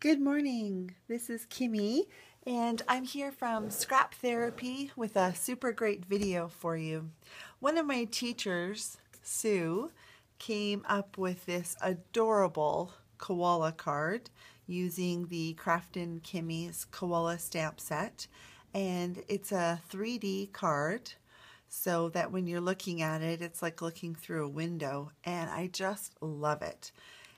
Good morning. This is Kimmy, and I'm here from Scrap Therapy with a super great video for you. One of my teachers, Sue, came up with this adorable koala card using the Craftin' Kimmy's koala stamp set, and it's a 3D card so that when you're looking at it, it's like looking through a window, and I just love it.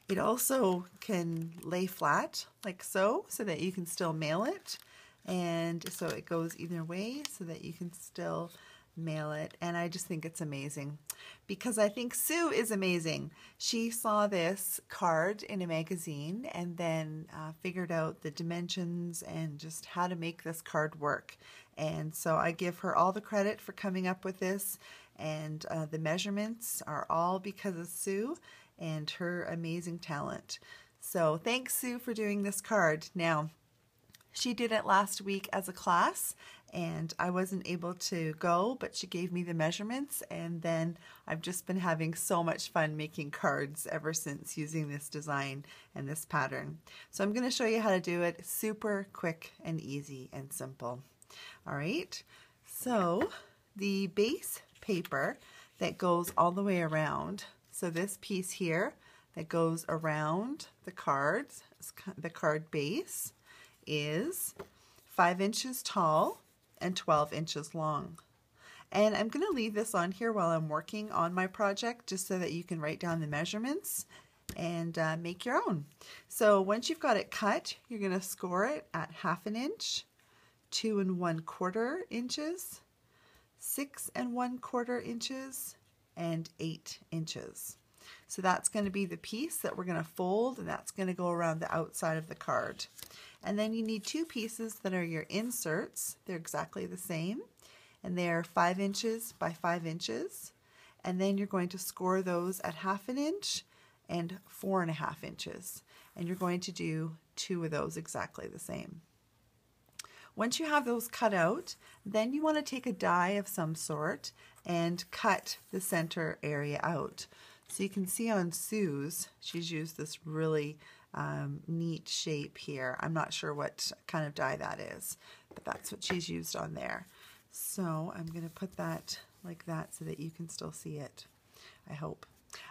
It also can lay flat like so that you can still mail it, and so it goes either way so that you can still mail it. And I just think it's amazing because I think Sue is amazing. She saw this card in a magazine and then figured out the dimensions and just how to make this card work. And so I give her all the credit for coming up with this, and the measurements are all because of Sue and her amazing talent. So thanks, Sue, for doing this card. Now, she did it last week as a class, and I wasn't able to go, but she gave me the measurements, and then I've just been having so much fun making cards ever since using this design and this pattern. So I'm going to show you how to do it super quick and easy and simple. All right, so the base paper that goes all the way around, so this piece here that goes around the cards, the card base, is 5 inches tall and 12 inches long. And I'm going to leave this on here while I'm working on my project just so that you can write down the measurements and make your own. So once you've got it cut, you're going to score it at 1/2 inch, 2 1/4 inches, 6 1/4 inches, and 8 inches. So that's going to be the piece that we're going to fold, and that's going to go around the outside of the card. And then you need 2 pieces that are your inserts. They're exactly the same, and they're 5 inches by 5 inches. And then you're going to score those at 1/2 inch and 4 1/2 inches. And you're going to do 2 of those exactly the same. Once you have those cut out, then you want to take a die of some sort and cut the center area out. So you can see on Sue's, she's used this really neat shape here. I'm not sure what kind of die that is, but that's what she's used on there. So I'm going to put that like that so that you can still see it, I hope.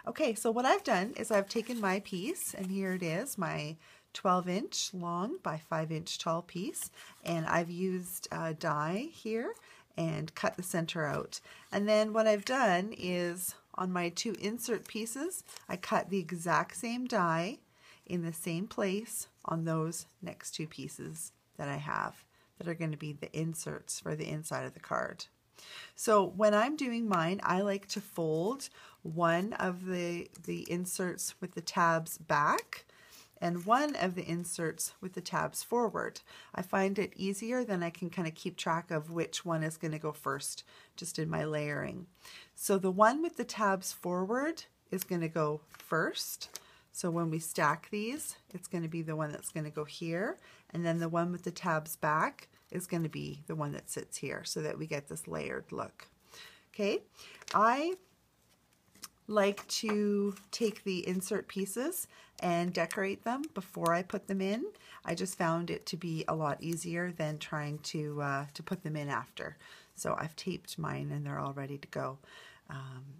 Okay, so what I've done is I've taken my piece, and here it is, my 12-inch long by 5-inch tall piece, and I've used die here and cut the center out. And then what I've done is on my 2 insert pieces, I cut the exact same die in the same place on those next 2 pieces that I have that are going to be the inserts for the inside of the card. So when I'm doing mine, I like to fold one of the inserts with the tabs back and one of the inserts with the tabs forward. I find it easier, then I can kind of keep track of which one is going to go first just in my layering. So the one with the tabs forward is going to go first. So when we stack these, it's going to be the one that's going to go here, and then the one with the tabs back is going to be the one that sits here so that we get this layered look. Okay, I like to take the insert pieces and decorate them before I put them in. I just found it to be a lot easier than trying to put them in after. So I've taped mine and they're all ready to go.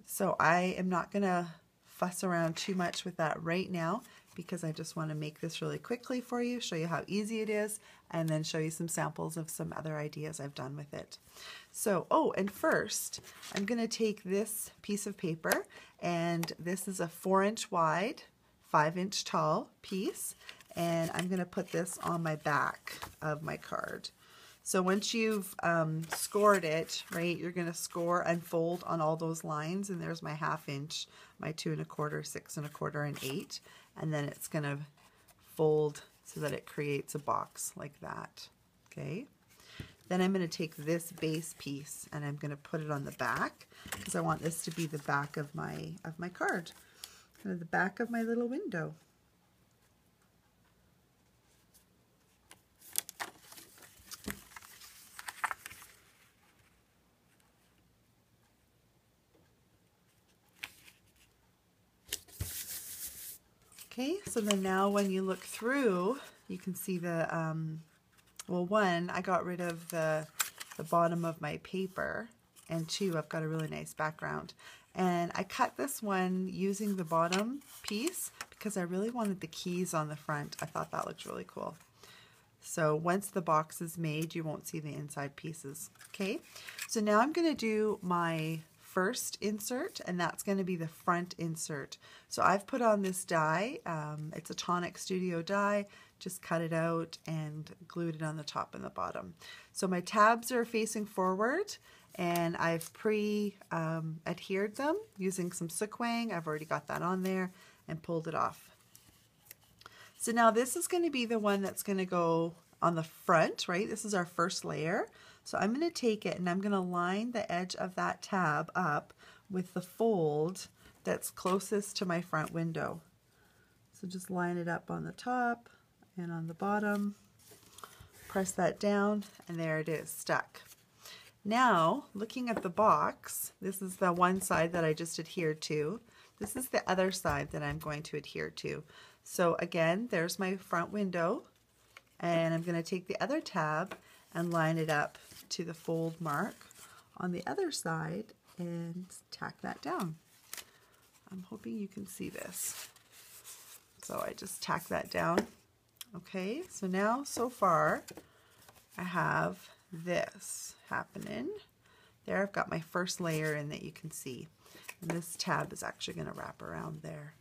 So I am not going to fuss around too much with that right now because I just want to make this really quickly for you, show you how easy it is, and then show you some samples of some other ideas I've done with it. So, oh, and first, I'm going to take this piece of paper, and this is a 4-inch wide, 5-inch tall piece, and I'm going to put this on my back of my card. So once you've scored it, right, you're going to score and fold on all those lines, and there's my 1/2 inch, my 2 1/4, 6 1/4, and 8, and then it's going to fold so that it creates a box like that. Okay. Then I'm going to take this base piece and I'm going to put it on the back because I want this to be the back of my card, kind of the back of my little window. Okay, so then now when you look through, you can see the, well, one, I got rid of the bottom of my paper, and two, I've got a really nice background. And I cut this one using the bottom piece because I really wanted the keys on the front. I thought that looked really cool. So once the box is made, you won't see the inside pieces. Okay, so now I'm going to do my first insert, and that's going to be the front insert. So I've put on this die. It's a Tonic Studio die. Just cut it out and glued it on the top and the bottom. So my tabs are facing forward, and I've adhered them using some Sukewang. I've already got that on there and pulled it off. So now this is going to be the one that's going to go on the front, right? This is our first layer. So I'm going to take it and I'm going to line the edge of that tab up with the fold that's closest to my front window. So just line it up on the top and on the bottom. Press that down, and there it is, stuck. Now, looking at the box, this is the one side that I just adhered to. This is the other side that I'm going to adhere to. So again, there's my front window, and I'm going to take the other tab and line it up to the fold mark on the other side and tack that down. I'm hoping you can see this. So I just tack that down. Okay, so now so far I have this happening. There I've got my first layer in that you can see. And this tab is actually going to wrap around there.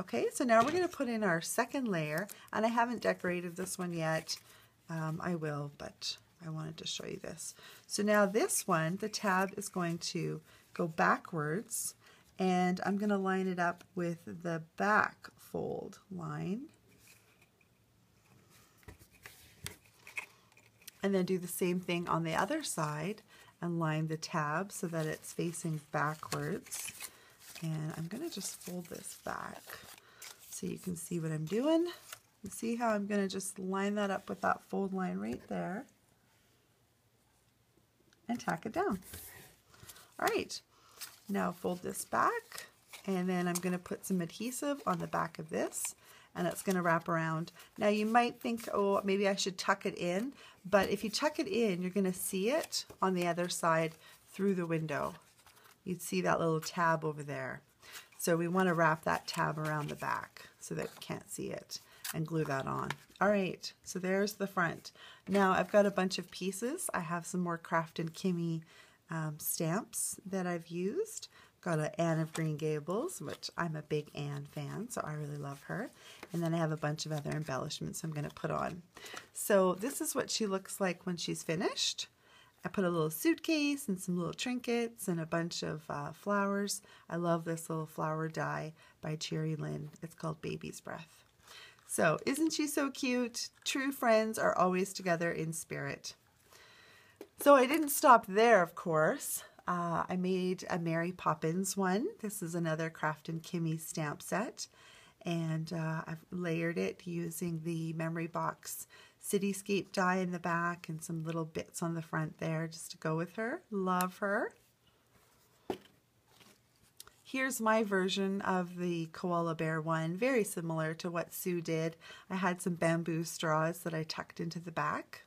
Okay, so now we're going to put in our second layer, and I haven't decorated this one yet. I will, but I wanted to show you this. So now this one, the tab is going to go backwards, and I'm going to line it up with the back fold line. And then do the same thing on the other side and line the tab so that it's facing backwards. And I'm going to just fold this back so you can see what I'm doing. You see how I'm going to just line that up with that fold line right there and tack it down. All right, now fold this back, and then I'm going to put some adhesive on the back of this, and it's going to wrap around. Now you might think, oh, maybe I should tuck it in, but if you tuck it in, you're going to see it on the other side through the window. You'd see that little tab over there. So we want to wrap that tab around the back so that you can't see it, and glue that on. All right, so there's the front. Now I've got a bunch of pieces. I have some more Craft & Kimmy stamps that I've used. Got an Anne of Green Gables, which I'm a big Anne fan, so I really love her. And then I have a bunch of other embellishments I'm going to put on. So this is what she looks like when she's finished. I put a little suitcase and some little trinkets and a bunch of flowers. I love this little flower die by Cherry Lynn. It's called Baby's Breath. So isn't she so cute? True friends are always together in spirit. So I didn't stop there, of course. I made a Mary Poppins one. This is another Craft & Kimmy stamp set. And I've layered it using the Memory Box Cityscape die in the back and some little bits on the front there just to go with her. Love her. Here's my version of the Koala Bear one, very similar to what Sue did. I had some bamboo straws that I tucked into the back.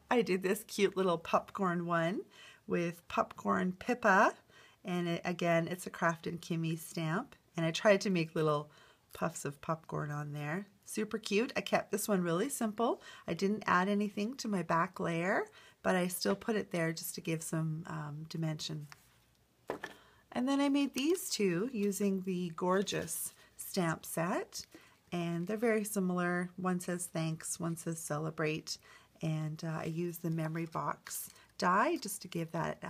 I did this cute little popcorn one with Popcorn Pippa, and again, it's a Craft & Kimmy stamp, and I tried to make little puffs of popcorn on there. Super cute. I kept this one really simple. I didn't add anything to my back layer, but I still put it there just to give some dimension. And then I made these two using the Gorgeous stamp set, and they're very similar. One says thanks, one says celebrate, and I used the Memory Box die just to give that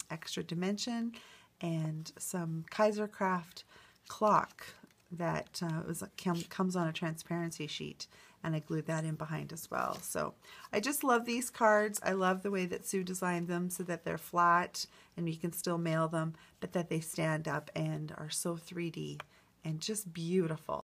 extra dimension, and some Kaisercraft clock that comes on a transparency sheet, and I glued that in behind as well. So I just love these cards. I love the way that Sue designed them so that they're flat and you can still mail them, but that they stand up and are so 3D and just beautiful.